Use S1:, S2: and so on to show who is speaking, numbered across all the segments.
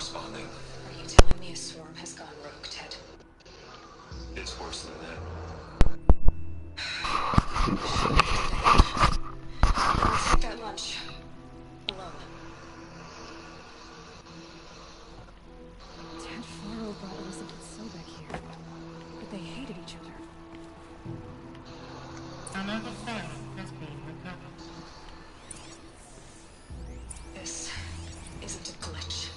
S1: responding.
S2: Are you telling me a swarm has gone rogue, Ted?
S1: It's worse than that.
S2: Let's take that lunch. Alone.
S3: Ted Faro brought Elizabeth Sobek here, but they hated each other.
S4: Another file has been recovered.
S2: This isn't a glitch.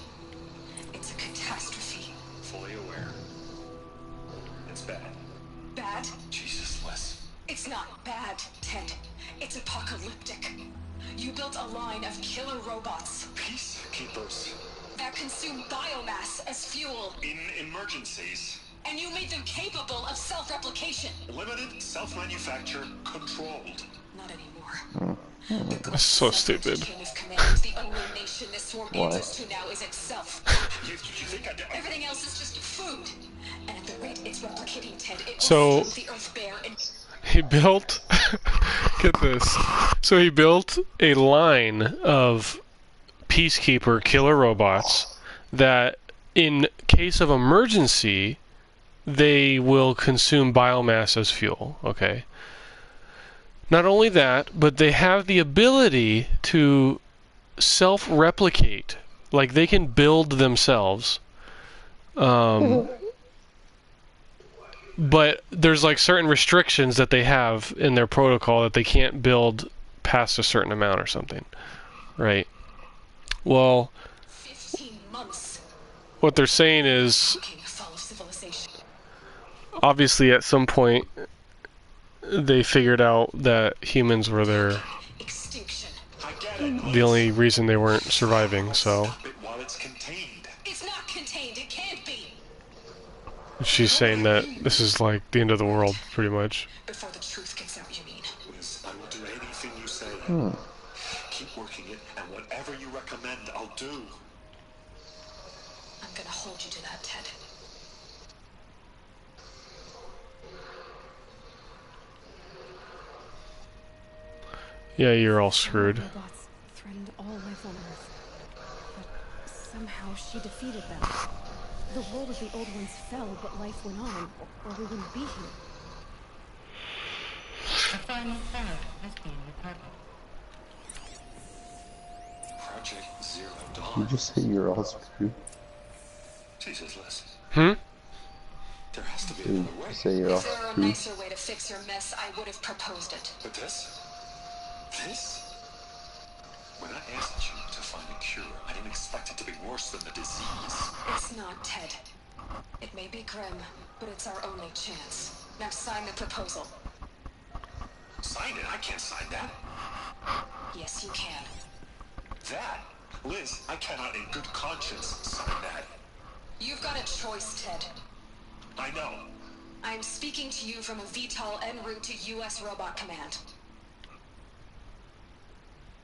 S2: It's a catastrophe.
S1: Fully aware. It's bad.
S2: Bad?
S1: Jesus, Liz.
S2: It's not bad, Ted. It's apocalyptic. You built a line of killer robots
S1: Peacekeepers.
S2: that consume biomass as fuel,
S1: In emergencies.
S2: and you made them capable of self-replication.
S1: Limited, self-manufacture, controlled.
S2: Not anymore. The
S5: That's so stupid.
S2: chain of command is the only nation this swarm answers to now is itself.
S1: You think
S2: Everything else is just food. And at the rate it's replicating, Ted, it
S5: So-
S2: will strip the Earth bare and...
S5: He built, get this, so he built a line of Peacekeeper killer robots that in case of emergency, they will consume biomass as fuel, okay? Not only that, but they have the ability to self-replicate, like they can build themselves. But there's like certain restrictions that they have in their protocol that they can't build past a certain amount or something, right? Well,
S2: 15 months.
S5: what they're saying is,
S2: Okay, the fall of civilization.
S5: obviously at some point, they figured out that humans were
S2: Extinction.
S1: I get it.
S5: the only reason they weren't surviving, so
S1: Stop it while it's contained.
S2: It's not contained. It can't be.
S5: she's saying that this is like the end of the world, pretty much.
S2: Before the truth gets out, you mean?
S1: Liz, I will do anything you say. Keep working it, and whatever you recommend, I'll do.
S2: I'm gonna hold you to that, Ted.
S5: Yeah, you're all screwed.
S3: Robots threatened all life on Earth, but somehow she defeated them. The world of the old ones fell, but life went on, or we wouldn't be here.
S4: The final file has been recovered.
S1: Project Zero
S6: You
S1: Dawn.
S6: just say you're all screwed.
S1: Jesus, Liz.
S5: Hmm?
S1: There has to be
S6: You
S1: another way.
S6: say you're all
S2: If there were a
S6: screwed.
S2: nicer way to fix your mess, I would have proposed it.
S1: But this? When I asked you to find a cure, I didn't expect it to be worse than the disease.
S2: It's not, Ted. It may be grim, but it's our only chance. Now sign the proposal.
S1: Sign it? I can't sign that.
S2: Yes, you can.
S1: That? Liz, I cannot in good conscience sign that.
S2: You've got a choice, Ted.
S1: I know.
S2: I'm speaking to you from a VTOL en route to U.S. Robot Command.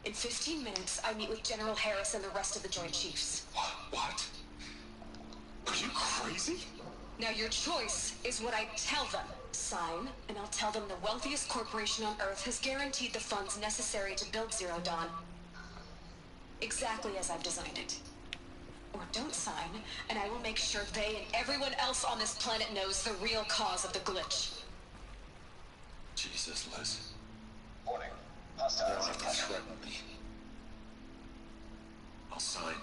S2: In 15 minutes, I meet with General Harris and the rest of the Joint Chiefs.
S1: What? Are you crazy?
S2: Now your choice is what I tell them. Sign, and I'll tell them the wealthiest corporation on Earth has guaranteed the funds necessary to build Zero Dawn. Exactly as I've designed it. Or don't sign, and I will make sure they and everyone else on this planet knows the real cause of the glitch.
S1: Jesus, Liz.
S7: Warning.
S1: You
S7: Hostile
S1: don't have to threaten me. I'll sign.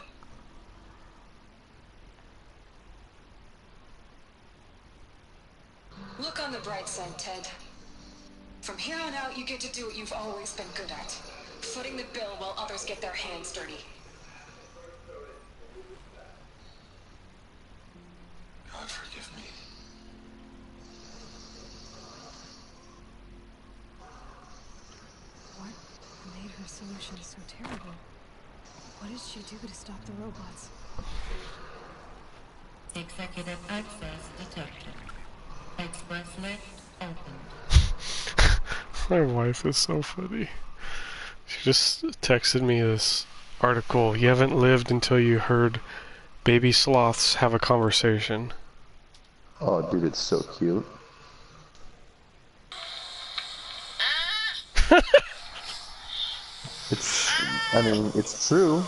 S2: Look on the bright side, Ted. From here on out, you get to do what you've always been good at. Footing the bill while others get their hands dirty.
S1: God forgive me.
S3: What made her solution so terrible? What did she do to stop the robots?
S4: Executive access detected. Express lift opened.
S5: My wife is so funny. She just texted me this article. You haven't lived until you heard baby sloths have a conversation.
S6: Oh, dude, it's so cute. I mean, it's true.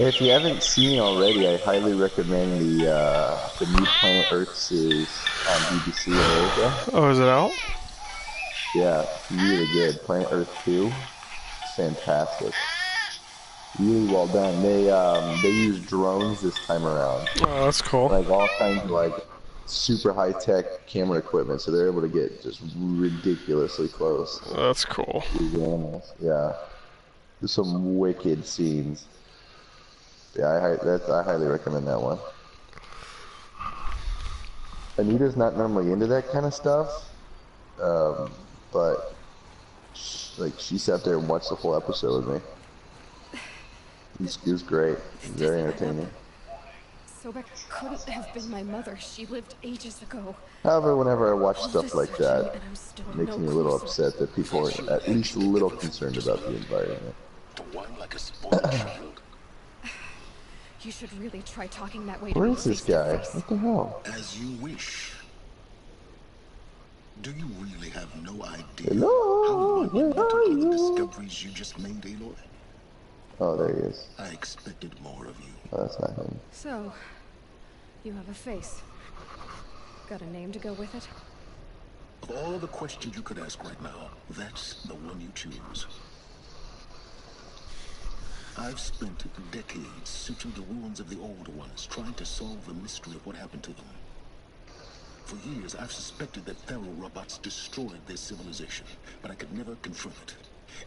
S6: If you haven't seen already, I highly recommend the new Planet Earth is on BBC America.
S5: Oh, is it out?
S6: Yeah, it's really good. Planet Earth 2, it's fantastic. Really well done. They use drones this time around,
S5: Oh, that's cool.
S6: like all kinds of like super high tech camera equipment, so they're able to get just ridiculously close
S5: That's cool.
S6: to these animals. Yeah, there's some wicked scenes. Yeah, I highly recommend that one. Anita's not normally into that kind of stuff, but she sat there and watched the whole episode with me. It was great. It was very entertaining.
S3: Sobek couldn't have been my mother. She lived ages ago.
S6: However, whenever I watch
S3: All
S6: stuff
S3: this
S6: like
S3: searching,
S6: that,
S3: and I'm still
S6: it makes
S3: no
S6: me a little
S3: closer.
S6: upset that people are at least a little concerned about the environment.
S1: To whine like a spoiled child.
S3: You should really try talking that way to
S6: Where
S3: me
S6: is this
S3: face to
S6: guy?
S3: face.
S6: What the hell?
S1: As you wish. Do you really have no idea
S6: Hello?
S1: how
S6: Where
S1: monumental
S6: are
S1: are the
S6: you?
S1: discoveries you just made, Aloy?
S6: Oh, there he is.
S1: I expected more of you.
S6: Oh, that's not him.
S3: So, you have a face. Got a name to go with it?
S1: Of all the questions you could ask right now, that's the one you choose. I've spent decades searching the ruins of the older ones, trying to solve the mystery of what happened to them. For years, I've suspected that Pharaoh robots destroyed their civilization, but I could never confirm it.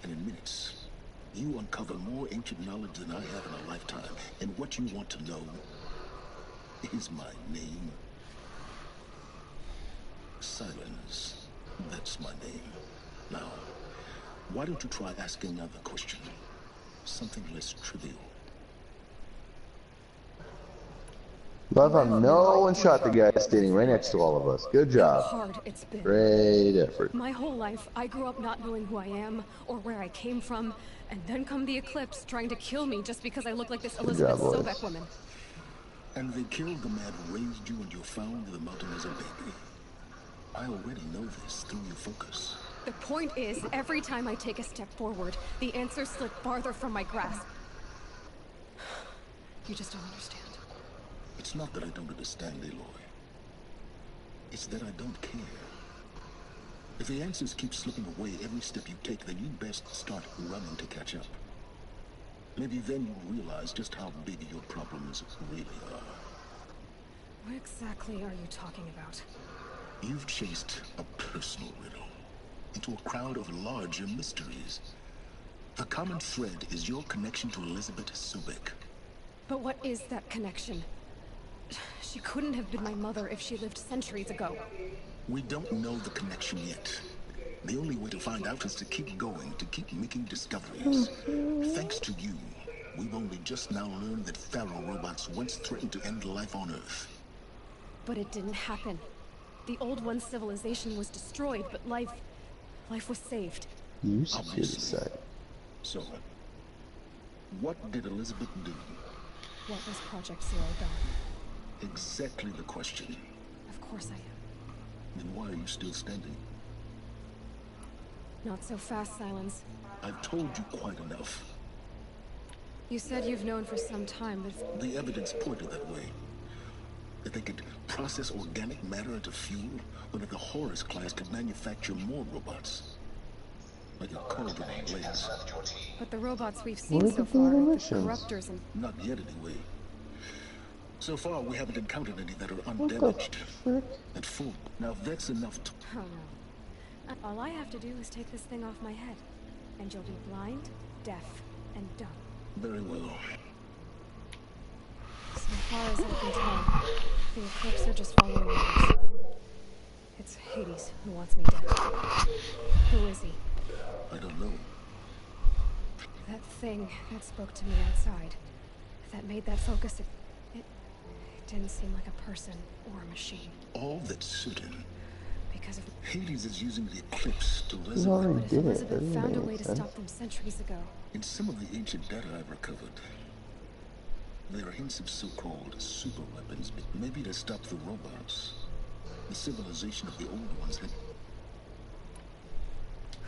S1: And in minutes, you uncover more ancient knowledge than I have in a lifetime. And what you want to know is my name. Silence. That's my name. Now, why don't you try asking another question? Something less trivial.
S6: Love him. No one shot the guy standing right next to all of us. Good
S3: How
S6: job.
S3: hard it's been.
S6: Great effort.
S3: My whole life, I grew up not knowing who I am or where I came from, and then come the Eclipse trying to kill me just because I look like this Elizabeth
S6: boys.
S3: Sobek woman.
S1: And they killed the man who raised you and you found the mountain as a baby. I already know this through your focus.
S3: The point is, every time I take a step forward, the answers slip farther from my grasp. You just don't understand.
S1: It's not that I don't understand, Aloy. It's that I don't care. If the answers keep slipping away every step you take, then you best start running to catch up. Maybe then you'll realize just how big your problems really are.
S3: What exactly are you talking about?
S1: You've chased a personal riddle into a crowd of larger mysteries. The common thread is your connection to Elizabeth Sobek.
S3: But what is that connection? She couldn't have been my mother if she lived centuries ago.
S1: We don't know the connection yet. The only way to find out is to keep going, to keep making discoveries. Thanks to you, we've only just now learned that Pharaoh robots once threatened to end life on Earth.
S3: But it didn't happen. The Old One's civilization was destroyed, but life was saved.
S6: You security side.
S1: So, what did Elizabeth do?
S3: What was Project Zero Dawn?
S1: Exactly the question.
S3: Of course I am.
S1: Then why are you still standing?
S3: Not so fast, Silence.
S1: I've told you quite enough.
S3: You said you've known for some time, but
S1: The evidence pointed that way. That they could process organic matter into fuel, or that the Horus class could manufacture more robots. Like a cauldron on blades.
S3: but the robots we've seen
S6: Where
S3: so
S6: did the
S3: far, the
S6: emissions?
S3: corruptors and
S1: Not yet, anyway. So far, we haven't encountered any that are
S6: What the
S1: undamaged.
S6: frick?
S1: And full. Now that's enough to...
S3: oh no. All I have to do is take this thing off my head, and you'll be blind, deaf, and dumb.
S1: Very well.
S3: So far as I can tell, the Eclipse are just following orders. It's Hades who wants me dead. Who is he?
S1: I don't know.
S3: That thing that spoke to me outside, that made that focus, it didn't seem like a person or a machine.
S1: All that's certain,
S3: Because of
S1: Hades is using the Eclipse to
S6: He
S1: resurrect.
S6: already
S3: But if
S6: did it.
S3: Elizabeth
S6: Doesn't
S3: found a
S6: make
S3: way to
S6: sense.
S3: stop them centuries ago,
S1: In some of the ancient data I've recovered, there are hints of so-called super weapons, but maybe to stop the robots. The civilization of the old ones had...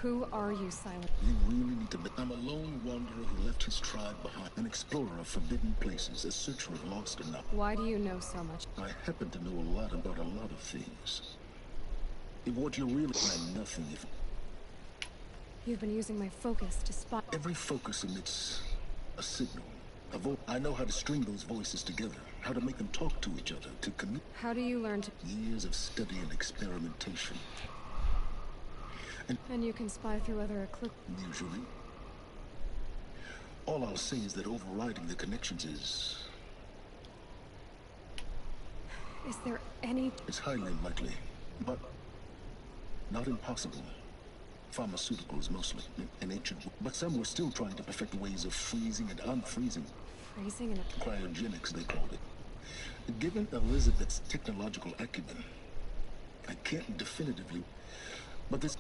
S3: Who are you, Silent?
S1: You really need to be. I'm a lone wanderer who left his tribe behind. An explorer of forbidden places, a searcher of lost and not.
S3: Why do you know so much?
S1: I happen to know a lot about a lot of things. If what you're really I'm nothing if
S3: You've been using my focus to spot.
S1: every focus emits a signal. I know how to string those voices together, how to make them talk to each other, to commit
S3: How do you learn to...
S1: years of study and experimentation.
S3: And you can spy through other eclipse...
S1: Usually. All I'll say is that overriding the connections is
S3: there any...
S1: it's highly unlikely, but not impossible. Pharmaceuticals mostly, in ancient, but some were still trying to perfect ways of freezing and unfreezing.
S3: Phrasing and...
S1: Cryogenics, they called it. Given Elizabeth's technological acumen, I can't definitively, but this...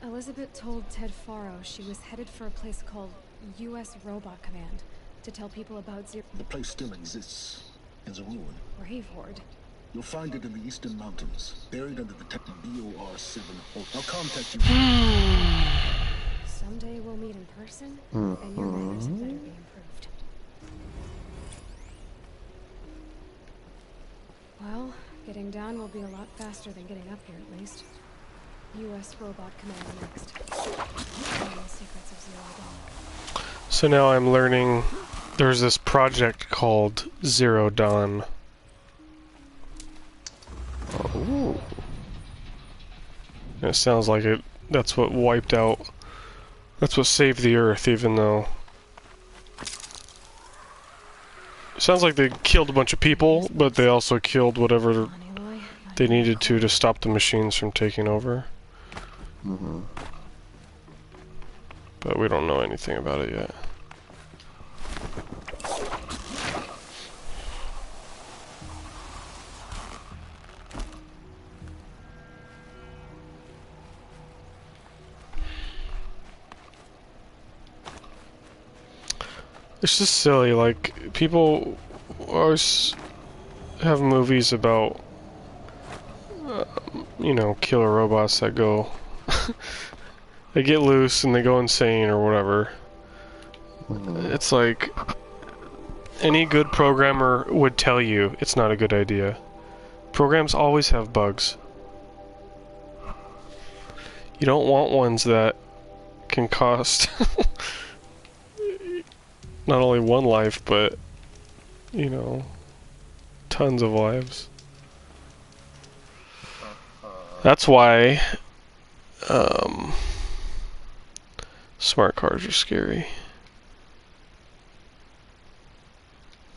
S3: Elizabeth told Ted Faro she was headed for a place called U.S. Robot Command to tell people about
S1: The place still exists as a ruin.
S3: Brave Horde.
S1: You'll find it in the eastern mountains, buried under the tech BOR-7. I'll contact you.
S3: Someday we'll meet in person, and your manners had better be improved. Well, getting down will be a lot faster than getting up here, at least. U.S. Robot Command next. Learning the secrets of Zero Dawn.
S5: So now I'm learning there's this project called Zero Dawn.
S6: Ooh.
S5: And it sounds like that's what wiped out, that's what saved the Earth, even though... It sounds like they killed a bunch of people, but they also killed whatever
S3: Aloy,
S5: they needed to stop the machines from taking over. But we don't know anything about it yet. It's just silly, like, people always have movies about, you know, killer robots that go, they get loose and they go insane or whatever. It's like, any good programmer would tell you it's not a good idea. Programs always have bugs. You don't want ones that can cost not only one life, but, you know, tons of lives. That's why, smart cars are scary.